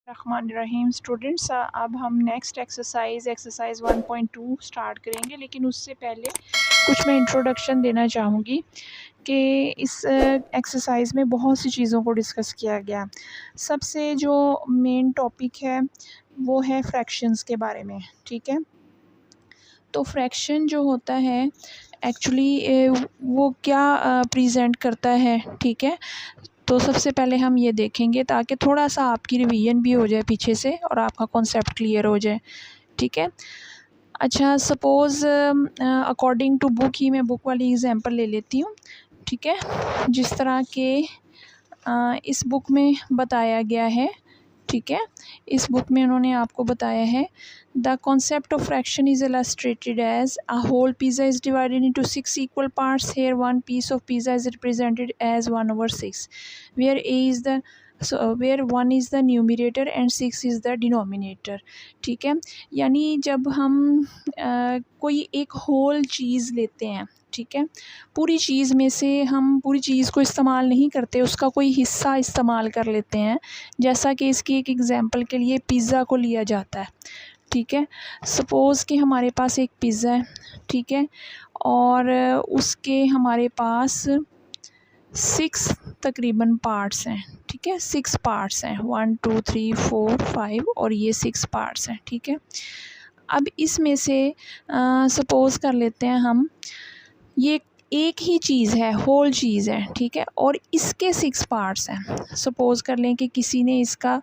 रहीम students, अब हम next exercise 1.2 start करेंगे। लेकिन उससे पहले कुछ मैं इंट्रोडक्शन देना चाहूँगी कि इस एक्सरसाइज में बहुत सी चीज़ों को डिस्कस किया गया। सबसे जो मेन टॉपिक है वो है फ्रैक्शंस के बारे में। ठीक है, तो फ्रैक्शन जो होता है एक्चुअली वो क्या प्रेजेंट करता है। ठीक है, तो सबसे पहले हम ये देखेंगे ताकि थोड़ा सा आपकी रिवीजन भी हो जाए पीछे से और आपका कॉन्सेप्ट क्लियर हो जाए। ठीक है, अच्छा सपोज़ अकॉर्डिंग टू बुक ही मैं बुक वाली एग्जांपल ले लेती हूँ। ठीक है, जिस तरह के इस बुक में बताया गया है। ठीक है, इस बुक में उन्होंने आपको बताया है the concept of fraction is illustrated as a whole pizza is divided into 6 equal parts. Here one piece of pizza is represented as 1/6 where a is the where 1 is the numerator and 6 is the denominator. ठीक है, यानी जब हम कोई एक whole चीज़ लेते हैं, ठीक है, पूरी चीज़ में से हम पूरी चीज़ को इस्तेमाल नहीं करते, उसका कोई हिस्सा इस्तेमाल कर लेते हैं। जैसा कि इसकी एक एग्ज़ाम्पल के लिए पिज़्ज़ा को लिया जाता है। ठीक है, सपोज़ कि हमारे पास एक पिज़्ज़ा है। ठीक है, और उसके हमारे पास 6 तकरीबन पार्ट्स हैं। ठीक है, 6 पार्ट्स हैं, 1 2 3 4 5 और ये 6 पार्ट्स हैं। ठीक है, अब इसमें से सपोज़ कर लेते हैं हम, ये एक ही चीज़ है, होल चीज़ है। ठीक है, और इसके 6 पार्ट्स हैं। सपोज़ कर लें कि किसी ने इसका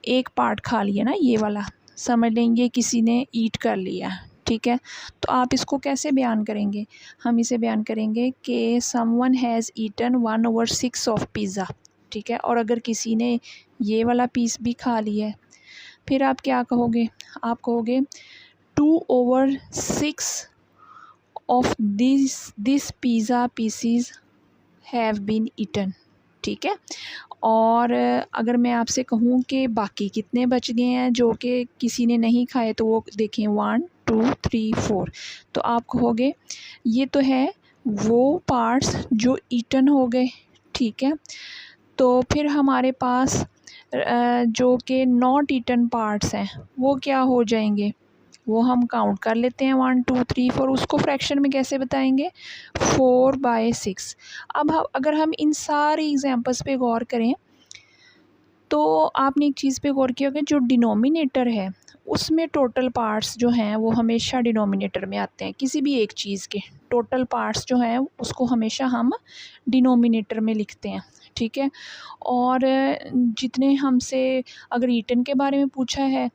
एक पार्ट खा लिया ना, ये वाला समझ लेंगे किसी ने ईट कर लिया। ठीक है, तो आप इसको कैसे बयान करेंगे? हम इसे बयान करेंगे कि someone has eaten 1/6 of pizza. ठीक है, और अगर किसी ने ये वाला पीस भी खा लिया है, फिर आप क्या कहोगे? आप कहोगे 2/6 of this pizza pieces have been eaten. ठीक है, और अगर मैं आपसे कहूँ कि बाकी कितने बच गए हैं जो कि किसी ने नहीं खाए, तो वो देखें 1 2 3 4, तो आप कहोगे ये तो है वो पार्ट्स जो ईटन हो गए। ठीक है, तो फिर हमारे पास जो कि नॉट ईटन पार्ट्स हैं वो क्या हो जाएंगे? वो हम काउंट कर लेते हैं 1 2 3 4। उसको फ्रैक्शन में कैसे बताएंगे? 4/6। अब अगर हम इन सारी एग्जांपल्स पे गौर करें तो आपने एक चीज़ पे गौर किया होगा, जो डिनोमिनेटर है उसमें टोटल पार्ट्स जो हैं वो हमेशा डिनोमिनेटर में आते हैं। किसी भी एक चीज़ के टोटल पार्ट्स जो हैं उसको हमेशा हम डिनोमिनेटर में लिखते हैं। ठीक है, और जितने हमसे अगर ईटन के बारे में पूछा है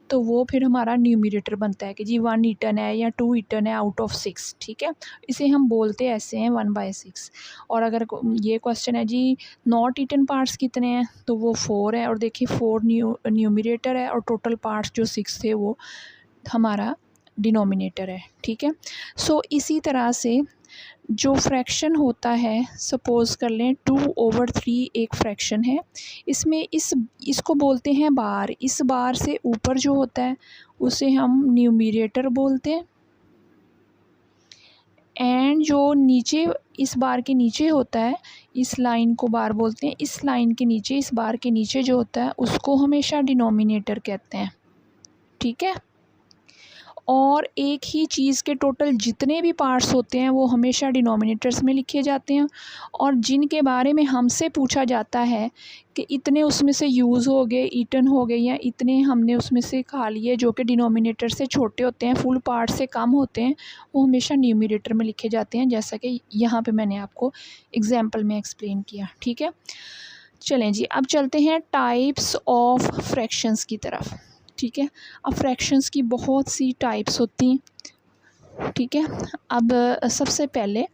तो वो फिर हमारा न्यूमरेटर बनता है कि जी 1 ईटन है या 2 ईटन है आउट ऑफ 6। ठीक है, इसे हम बोलते ऐसे हैं 1/6। और अगर ये क्वेश्चन है जी नॉट ईटन पार्ट्स कितने हैं, तो वो 4 है, और देखिए 4 न्यूमरेटर है और टोटल पार्ट्स जो 6 थे वो हमारा डिनोमिनेटर है। ठीक है, सो इसी तरह से जो फ्रैक्शन होता है, सपोज़ कर लें 2/3 एक फ्रैक्शन है। इसमें इसको बोलते हैं बार। इस बार से ऊपर जो होता है उसे हम न्यूमरेटर बोलते हैं, एंड जो नीचे इस बार के नीचे होता है, इस लाइन को बार बोलते हैं। इस लाइन के नीचे, इस बार के नीचे जो होता है उसको हमेशा डिनोमिनेटर कहते हैं। ठीक है, और एक ही चीज़ के टोटल जितने भी पार्ट्स होते हैं वो हमेशा डिनोमिनेटर्स में लिखे जाते हैं, और जिनके बारे में हमसे पूछा जाता है कि इतने उसमें से यूज़ हो गए, ईटन हो गए, या इतने हमने उसमें से खा लिए जो कि डिनोमिनेटर से छोटे होते हैं, फुल पार्ट से कम होते हैं, वो हमेशा न्यूमरेटर में लिखे जाते हैं, जैसा कि यहाँ पर मैंने आपको एग्जाम्पल में एक्सप्लेन किया। ठीक है, चलें जी, अब चलते हैं टाइप्स ऑफ फ्रैक्शंस की तरफ। ठीक है, अब फ्रैक्शंस की बहुत सी टाइप्स होती हैं। ठीक है, अब सबसे पहले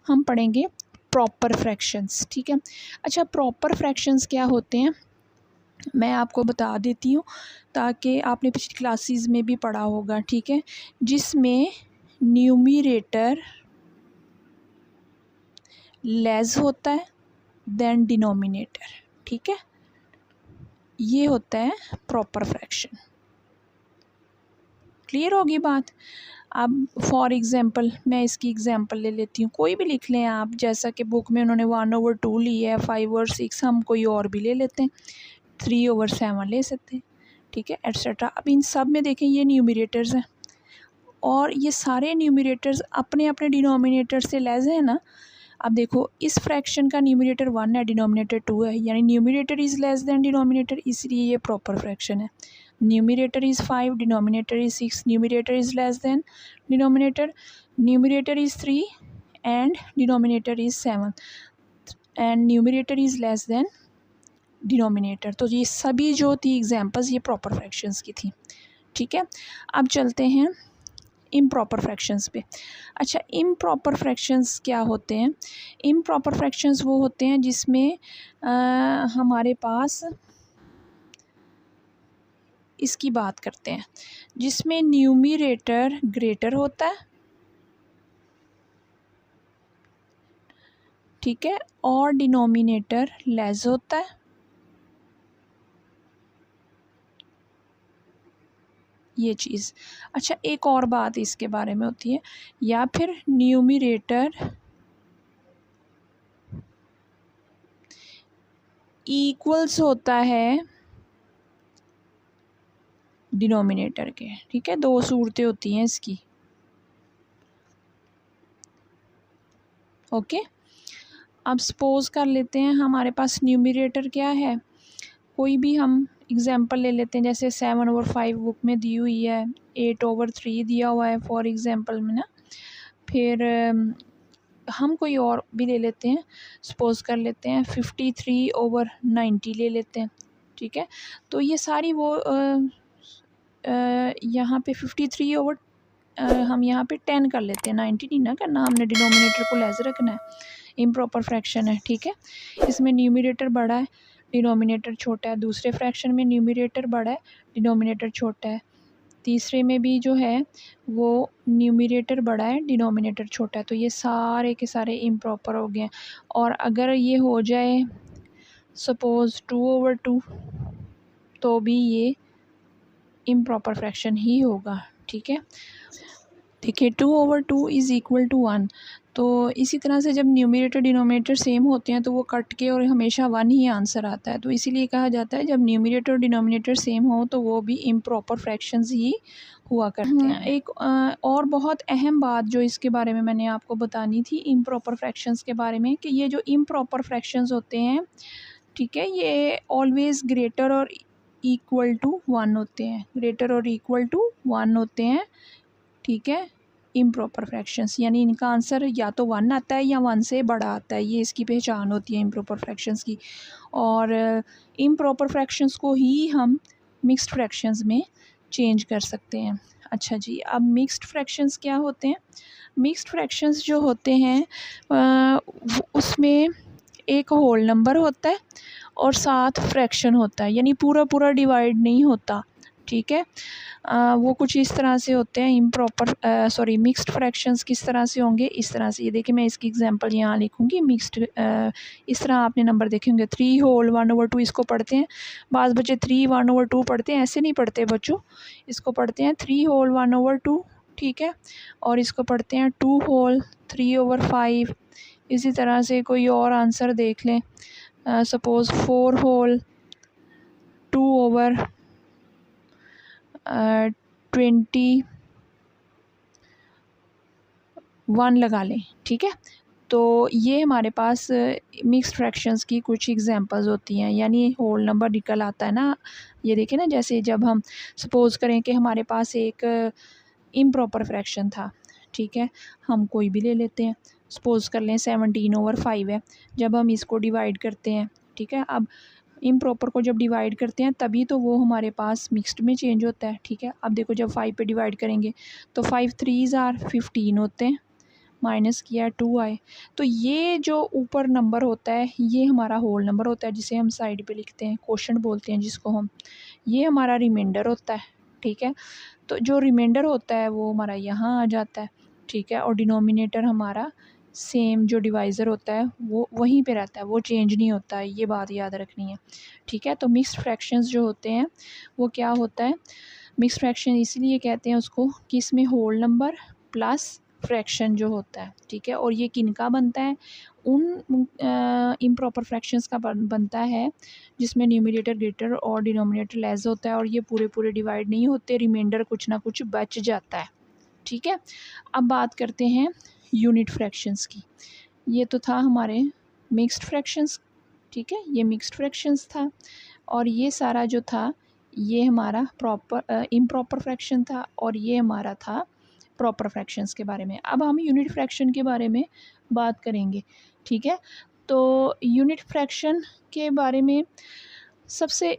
हम पढ़ेंगे प्रॉपर फ्रैक्शंस। ठीक है, अच्छा प्रॉपर फ्रैक्शंस क्या होते हैं मैं आपको बता देती हूँ, ताकि आपने पिछली क्लासेस में भी पढ़ा होगा। ठीक है, जिसमें न्यूमरेटर लेस होता है देन डिनोमिनेटर। ठीक है, ये होता है प्रॉपर फ्रैक्शन। क्लियर होगी बात? अब फॉर एग्ज़ाम्पल मैं इसकी एग्ज़ाम्पल ले लेती हूँ, कोई भी लिख लें आप, जैसा कि बुक में उन्होंने 1/2 ली है, 5/6 हम कोई और भी ले लेते हैं, 3/7 ले सकते हैं। ठीक है, एट्सेट्रा। अब इन सब में देखें ये न्यूमरेटर्स हैं और ये सारे न्यूमरेटर्स अपने अपने डिनोमिनेटर से लेस हैं ना। अब देखो इस फ्रैक्शन का न्यूमरेटर 1 है, डिनोमिनेटर 2 है, यानी numerator is less than denominator, इसलिए ये प्रॉपर फ्रैक्शन है। Numerator is 5, denominator is 6, numerator is less than denominator, numerator is 3 and denominator is 7 and numerator is less than denominator. तो ये सभी जो थी एग्जांपल्स ये प्रॉपर फ्रैक्शंस की थी। ठीक है, अब चलते हैं इम्प्रॉपर फ्रैक्शंस पे। अच्छा, इम्प्रॉपर फ्रैक्शंस क्या होते हैं? इम्प्रॉपर फ्रैक्शंस वो होते हैं जिसमें हमारे पास, इसकी बात करते हैं, जिसमें न्यूमरेटर ग्रेटर होता है, ठीक है, और डिनोमिनेटर लेस होता है। ये चीज़। अच्छा, एक और बात इसके बारे में होती है, या फिर न्यूमरेटर इक्वल्स होता है डिनोमिनेटर के। ठीक है, दो सूरतें होती हैं इसकी। ओके, अब सपोज़ कर लेते हैं हमारे पास न्यूमरेटर क्या है, कोई भी हम एग्जांपल ले लेते हैं, जैसे 7/5 बुक में दी हुई है, 8/3 दिया हुआ है फॉर एग्जांपल में ना। फिर हम कोई और भी ले लेते हैं, सपोज़ कर लेते हैं 53/90 ले लेते हैं। ठीक है, तो ये सारी वो यहाँ पे 53 हम यहाँ पे 10 कर लेते हैं, 90 नहीं ना करना, हमने डिनोमिनेटर को लेस रखना है। इम्प्रॉपर फ्रैक्शन है, ठीक है, इसमें न्यूमरेटर बड़ा है, डिनोमिनेटर छोटा है। दूसरे फ्रैक्शन में न्यूमरेटर बड़ा है, डिनोमिनेटर छोटा है। तीसरे में भी जो है वो न्यूमरेटर बड़ा है, डिनोमिनेटर छोटा है। तो ये सारे के सारे इम्प्रॉपर हो गए हैं। और अगर ये हो जाए सपोज़ 2/2, तो भी ये इम्प्रॉपर फ्रैक्शन ही होगा। ठीक है, देखिए 2/2 इज़ इक्वल टू 1। तो इसी तरह से जब न्यूमरेटर डिनोमिनेटर सेम होते हैं तो वो कट के और हमेशा 1 ही आंसर आता है। तो इसीलिए कहा जाता है जब न्यूमरेटर और डिनोमिनेटर सेम हो तो वो भी इम्प्रॉपर फ्रैक्शंस ही हुआ करते हैं। एक और बहुत अहम बात जो इसके बारे में मैंने आपको बतानी थी इम्प्रॉपर फ्रैक्शंस के बारे में, कि ये जो इम्प्रॉपर फ्रैक्शंस होते हैं, ठीक है, ये ऑलवेज़ ग्रेटर और इक्वल टू 1 होते हैं, ग्रेटर और इक्वल टू 1 होते हैं। ठीक है, इम्प्रॉपर फ्रैक्शंस, यानी इनका आंसर या तो 1 आता है या 1 से बड़ा आता है, ये इसकी पहचान होती है इम्प्रॉपर फ्रैक्शंस की। और इम्प्रॉपर फ्रैक्शंस को ही हम मिक्स्ड फ्रैक्शंस में चेंज कर सकते हैं। अच्छा जी, अब मिक्स्ड फ्रैक्शंस क्या होते हैं? मिक्स्ड फ्रैक्शंस जो होते हैं उसमें एक होल नंबर होता है और साथ फ्रैक्शन होता है, यानी पूरा पूरा डिवाइड नहीं होता। ठीक है, वो कुछ इस तरह से होते हैं इम्प्रॉपर मिक्स्ड फ्रैक्शंस किस तरह से होंगे, इस तरह से। ये देखिए मैं इसकी एग्जांपल यहाँ लिखूँगी। मिक्स्ड इस तरह आपने नंबर देखे होंगे, 3 होल 1/2 इसको पढ़ते हैं। बाज़ बच्चे 3 1/2 पढ़ते हैं, ऐसे नहीं पढ़ते बच्चों, इसको पढ़ते हैं 3 होल 1/2। ठीक है, और इसको पढ़ते हैं 2 होल 3/5। इसी तरह से कोई और आंसर देख लें, सपोज़ 4 होल 2/21 लगा लें। ठीक है, तो ये हमारे पास मिक्स्ड फ्रैक्शंस की कुछ एग्जांपल्स होती हैं, यानी होल नंबर निकल आता है ना। ये देखिए ना, जैसे जब हम सपोज़ करें कि हमारे पास एक इम्प्रॉपर फ्रैक्शन था। ठीक है, हम कोई भी ले लेते हैं, सपोज़ कर लें 17/5 है। जब हम इसको डिवाइड करते हैं, ठीक है, अब इम्प्रॉपर को जब डिवाइड करते हैं तभी तो वो हमारे पास मिक्स्ड में चेंज होता है। ठीक है, अब देखो जब 5 पे डिवाइड करेंगे तो 5 3s आर 15 होते हैं, माइनस किया 2 आए। तो ये जो ऊपर नंबर होता है ये हमारा होल नंबर होता है, जिसे हम साइड पे लिखते हैं, क्वोशंट बोलते हैं जिसको हम। ये हमारा रिमाइंडर होता है। ठीक है, तो जो रिमाइंडर होता है वो हमारा यहाँ आ जाता है। ठीक है, और डिनोमिनेटर हमारा सेम जो डिवाइज़र होता है वो वहीं पे रहता है, वो चेंज नहीं होता है, ये बात याद रखनी है। ठीक है, तो मिक्स्ड फ्रैक्शंस जो होते हैं वो क्या होता है, मिक्स्ड फ्रैक्शन इसलिए कहते हैं उसको कि इसमें होल नंबर प्लस फ्रैक्शन जो होता है, ठीक है। और ये किनका बनता है, उन इम्प्रॉपर फ्रैक्शंस का बनता है जिसमें न्यूमरेटर ग्रेटर और डिनोमिनेटर लेस होता है और ये पूरे पूरे डिवाइड नहीं होते, रिमाइंडर कुछ ना कुछ बच जाता है, ठीक है। अब बात करते हैं यूनिट फ्रैक्शंस की। ये तो था हमारे मिक्स्ड फ्रैक्शंस, ठीक है, ये मिक्स्ड फ्रैक्शंस था। और ये सारा जो था ये हमारा इम्प्रॉपर फ्रैक्शन था और ये हमारा था प्रॉपर फ्रैक्शंस के बारे में। अब हम यूनिट फ्रैक्शन के बारे में बात करेंगे, ठीक है। तो यूनिट फ्रैक्शन के बारे में सबसे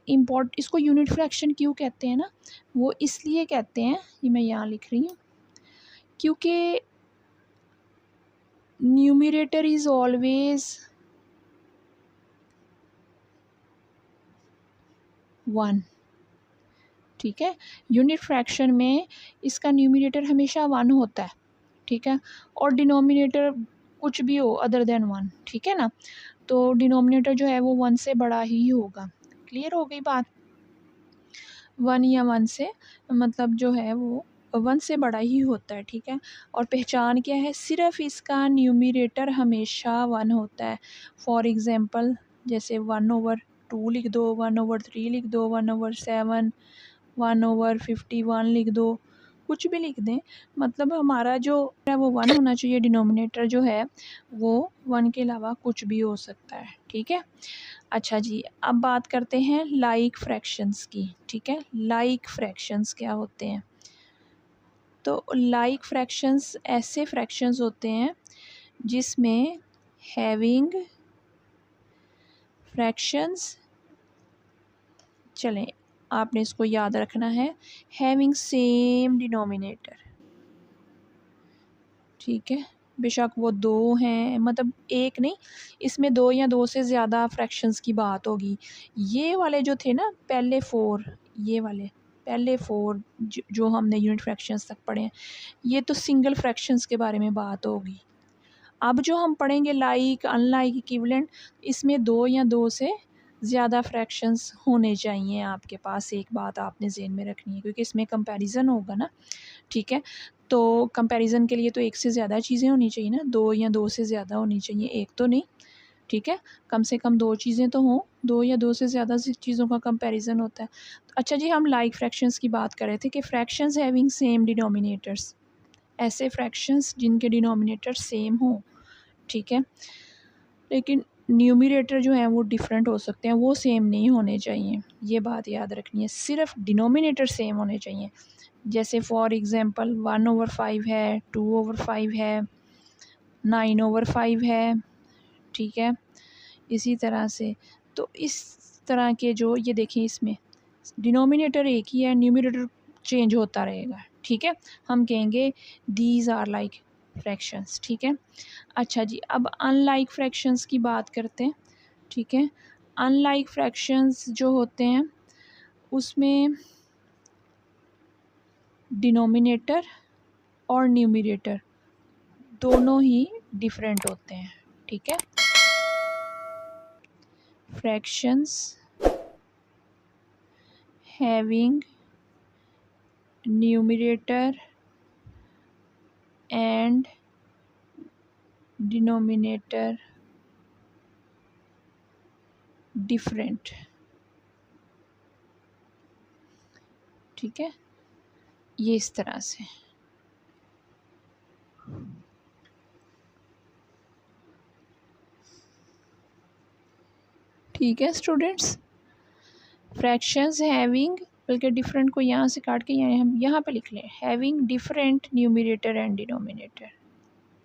इसको यूनिट फ्रैक्शन क्यों कहते हैं ना, वो इसलिए कहते हैं, ये मैं यहाँ लिख रही हूँ, क्योंकि न्यूमरेटर इज़ ऑलवेज 1, ठीक है। यूनिट फ्रैक्शन में इसका न्यूमरेटर हमेशा 1 होता है, ठीक है, और डिनोमिनेटर कुछ भी हो अदर देन 1, ठीक है ना। तो डिनोमिनेटर जो है वो 1 से बड़ा ही होगा। क्लियर हो गई बात। 1 या 1 से मतलब जो है वो 1 से बड़ा ही होता है, ठीक है। और पहचान क्या है, सिर्फ इसका न्यूमरेटर हमेशा 1 होता है। फॉर एग्ज़ाम्पल जैसे 1/2 लिख दो, 1/3 लिख दो, 1/7, 1/51 लिख दो, कुछ भी लिख दें, मतलब हमारा जो है वो 1 होना चाहिए। डिनोमिनेटर जो है वो 1 के अलावा कुछ भी हो सकता है, ठीक है। अच्छा जी, अब बात करते हैं लाइक फ्रैक्शंस की, ठीक है। लाइक फ्रैक्शंस क्या होते हैं, तो लाइक फ्रैक्शंस ऐसे फ्रैक्शंस होते हैं जिसमें हैविंग फ्रैक्शंस, चलें आपने इसको याद रखना है, हैविंग सेम डिनोमिनेटर, ठीक है। बेशक वो 2 हैं, मतलब एक नहीं, इसमें 2 या 2 से ज़्यादा फ्रैक्शंस की बात होगी। ये वाले जो थे ना पहले 4, ये वाले पहले 4 जो हमने यूनिट फ्रैक्शंस तक पढ़े हैं, ये तो सिंगल फ्रैक्शंस के बारे में बात होगी। अब जो हम पढ़ेंगे लाइक, अनलाइक, इक्विवेलेंट, इसमें 2 या 2 से ज़्यादा फ्रैक्शंस होने चाहिए आपके पास। एक बात आपने ज़हन में रखनी है, क्योंकि इसमें कंपैरिजन होगा ना, ठीक है। तो कंपैरिजन के लिए तो एक से ज़्यादा चीज़ें होनी चाहिए ना, 2 या 2 से ज़्यादा होनी चाहिए, एक तो नहीं, ठीक है। कम से कम 2 चीज़ें तो हों, 2 या 2 से ज़्यादा चीज़ों का कंपैरिजन होता है। अच्छा जी, हम लाइक फ्रैक्शंस की बात कर रहे थे कि फ्रैक्शंस हैविंग सेम डिनोमिनेटर्स, ऐसे फ्रैक्शंस जिनके डिनोमिनेटर सेम हों, ठीक है, लेकिन न्यूमरेटर जो हैं वो डिफरेंट हो सकते हैं, वो सेम नहीं होने चाहिए, ये बात याद रखनी है। सिर्फ डिनोमिनेटर सेम होने चाहिए। जैसे फॉर एग्ज़ाम्पल 1/5 है, 2/5 है, 9/5 है, ठीक है। इसी तरह से, तो इस तरह के जो ये देखिए, इसमें डिनोमिनेटर एक ही है, न्यूमरेटर चेंज होता रहेगा, ठीक है। हम कहेंगे दीज आर लाइक फ्रैक्शंस, ठीक है। अच्छा जी, अब अनलाइक फ्रैक्शंस की बात करते हैं, ठीक है। अनलाइक फ्रैक्शंस जो होते हैं उसमें डिनोमिनेटर और न्यूमरेटर दोनों ही डिफरेंट होते हैं, ठीक है। Fractions having numerator and denominator different, ठीक है, ये इस तरह से। ठीक है स्टूडेंट्स, फ्रैक्शंस हैविंग, बल्कि डिफरेंट को यहाँ से काट के हम यहाँ पे लिख लें, having different numerator and denominator.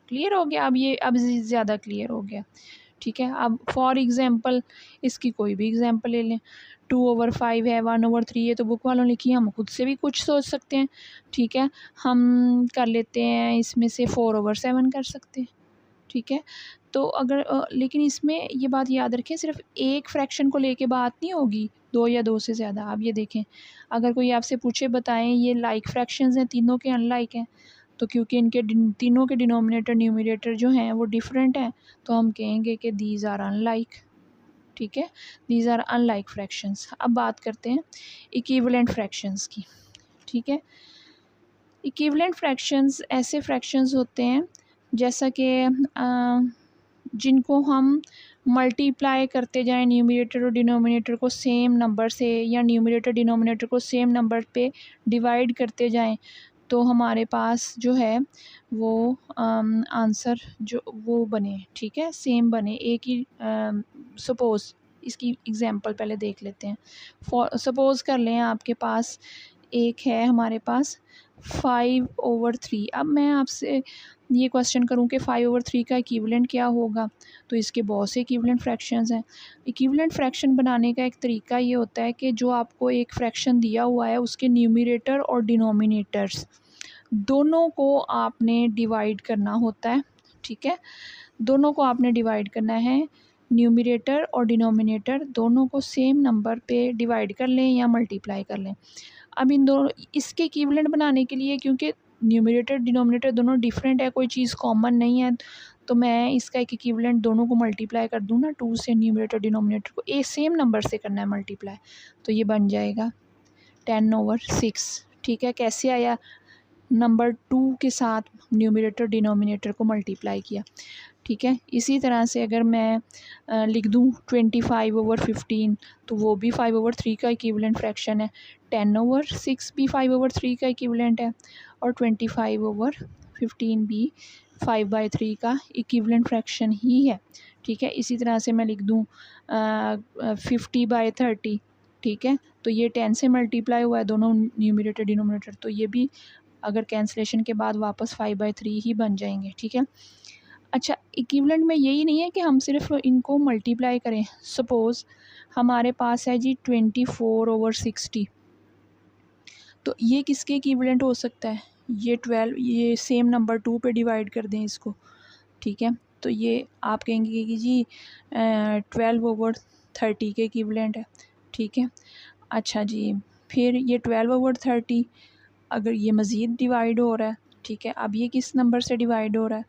Clear हो गया? अब ये अब ज़्यादा क्लियर हो गया, ठीक है। अब फॉर एग्ज़ाम्पल इसकी कोई भी एग्ज़ाम्पल ले लें, 2/5 है, 1/3 है, तो बुक वालों लिखी है, हम खुद से भी कुछ सोच सकते हैं, ठीक है। हम कर लेते हैं इसमें से 4/7 कर सकते हैं, ठीक है। तो अगर लेकिन इसमें ये बात याद रखें, सिर्फ एक फ्रैक्शन को लेके बात नहीं होगी, 2 या 2 से ज़्यादा। आप ये देखें, अगर कोई आपसे पूछे बताएं ये लाइक फ्रैक्शंस हैं, तीनों के अनलाइक हैं, तो क्योंकि इनके तीनों के डिनोमिनेटर न्यूमरेटर जो हैं वो डिफरेंट हैं, तो हम कहेंगे कि दीज आर अनलाइक, ठीक है, दीज आर अनलाइक फ्रैक्शंस। अब बात करते हैं इक्विवेलेंट फ्रैक्शंस की, ठीक है। इक्विवेलेंट फ्रैक्शंस ऐसे फ्रैक्शंस होते हैं जैसा कि जिनको हम मल्टीप्लाई करते जाएं न्यूमरेटर और डिनोमिनेटर को सेम नंबर से, या न्यूमरेटर डिनोमिनेटर को सेम नंबर पे डिवाइड करते जाएं, तो हमारे पास जो है वो आंसर जो वो बने, ठीक है, सेम बने, एक ही। सपोज़ इसकी एग्जांपल पहले देख लेते हैं। सपोज़ कर लें आपके पास एक है हमारे पास 5/3। अब मैं आपसे ये क्वेश्चन करूं कि 5/3 का इक्विवेलेंट क्या होगा, तो इसके बहुत से इक्विवेलेंट फ्रैक्शंस हैं। इक्विवेलेंट फ्रैक्शन बनाने का एक तरीका ये होता है कि जो आपको एक फ्रैक्शन दिया हुआ है उसके न्यूमरेटर और डिनोमिनेटर्स दोनों को आपने डिवाइड करना होता है, ठीक है। दोनों को आपने डिवाइड करना है, न्यूमरेटर और डिनोमिनेटर दोनों को सेम नंबर पे डिवाइड कर लें या मल्टीप्लाई कर लें। अब इन दोनों इसके इक्विवेलेंट बनाने के लिए, क्योंकि न्यूमरेटर डिनोमिनेटर दोनों डिफरेंट है, कोई चीज़ कॉमन नहीं है, तो मैं इसका एक इक्विवेलेंट दोनों को मल्टीप्लाई कर दूँ ना, 2 से न्यूमरेटर डिनोमिनेटर को एक सेम नंबर से करना है मल्टीप्लाई, तो ये बन जाएगा 10/6, ठीक है। कैसे आया, नंबर 2 के साथ न्यूमरेटर डिनोमिनेटर को मल्टीप्लाई किया, ठीक है। इसी तरह से अगर मैं लिख दूँ 25/15, तो वो भी 5/3 का इक्विवेलेंट फ्रैक्शन है। 10/6 भी 5/3 का इक्विवेलेंट है, और 25/15 भी 5/3 का इक्विवेलेंट फ्रैक्शन ही है, ठीक है। इसी तरह से मैं लिख दूँ 50/30, ठीक है, तो ये 10 से मल्टीप्लाई हुआ है दोनों न्यूमरेटर डिनोमिनेटर, तो ये भी अगर कैंसलेशन के बाद वापस 5/3 ही बन जाएंगे, ठीक है। अच्छा, इक्विवेलेंट में यही नहीं है कि हम सिर्फ इनको मल्टीप्लाई करें। सपोज़ हमारे पास है जी 24/60, तो ये किसके इक्विवेलेंट हो सकता है, ये 12, ये सेम नंबर 2 पे डिवाइड कर दें इसको, ठीक है, तो ये आप कहेंगे कि जी 12/30 के इक्विवेलेंट है, ठीक है। अच्छा जी, फिर ये 12/30 अगर ये मज़ीद डिवाइड हो रहा है, ठीक है, अब ये किस नंबर से डिवाइड हो रहा है,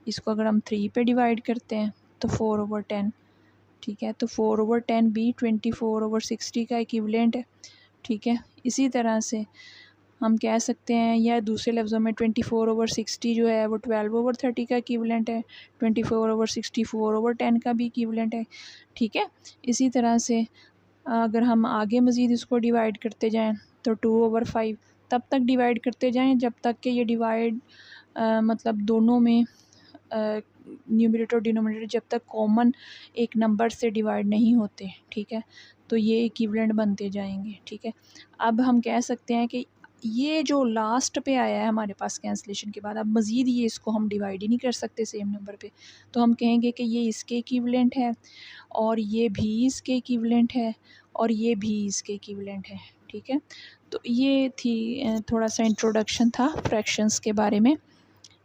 इसको अगर हम 3 पे डिवाइड करते हैं तो 4/10, ठीक है, तो 4/10 भी 24/60 का इक्विवेलेंट है, ठीक है। इसी तरह से हम कह सकते हैं, या दूसरे लफ्ज़ों में 24/60 जो है वो 12/30 का इक्विवेलेंट है, 24/60 4/10 का भी इक्विवेलेंट है, ठीक है। इसी तरह से अगर हम आगे मज़ीद इसको डिवाइड करते जाएं तो 2/5 तब तक डिवाइड करते जाएं जब तक कि ये डिवाइड मतलब दोनों में न्यूमरेटर और डिनोमिनेटर जब तक कॉमन एक नंबर से डिवाइड नहीं होते, ठीक है, तो ये इक्विवेलेंट बनते जाएंगे, ठीक है। अब हम कह सकते हैं कि ये जो लास्ट पे आया है हमारे पास कैंसलेशन के बाद, अब मज़ीद ये इसको हम डिवाइड ही नहीं कर सकते सेम नंबर पे, तो हम कहेंगे कि ये इसके इक्विवेलेंट है, और ये भी इसके इक्विवेलेंट है, और ये भी इसके इक्विवेलेंट है, ठीक है। तो ये थी थोड़ा सा इंट्रोडक्शन था फ्रैक्शंस के बारे में,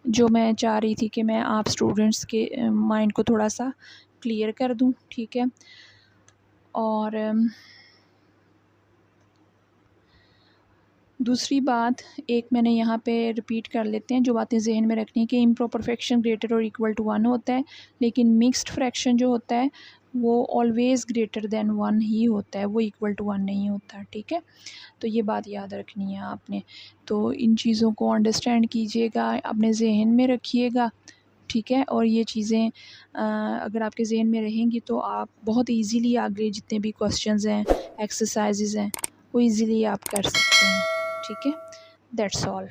जो मैं चाह रही थी कि मैं आप स्टूडेंट्स के माइंड को थोड़ा सा क्लियर कर दूं, ठीक है। और दूसरी बात एक मैंने यहाँ पे रिपीट कर लेते हैं, जो बातें जहन में रखनी है कि इम्प्रॉपर फ्रैक्शन ग्रेटर और इक्वल टू 1 होता है, लेकिन मिक्स्ड फ्रैक्शन जो होता है वो ऑलवेज़ ग्रेटर दैन 1 ही होता है, वो इक्वल टू 1 नहीं होता, ठीक है। तो ये बात याद रखनी है आपने, तो इन चीज़ों को अंडरस्टैंड कीजिएगा, अपने जहन में रखिएगा, ठीक है। और ये चीज़ें अगर आपके जहन में रहेंगी तो आप बहुत ईज़िली आगे जितने भी क्वेश्चंस हैं, एक्सरसाइजेज़ हैं, वो ईज़िली आप कर सकते हैं, ठीक है। That's all.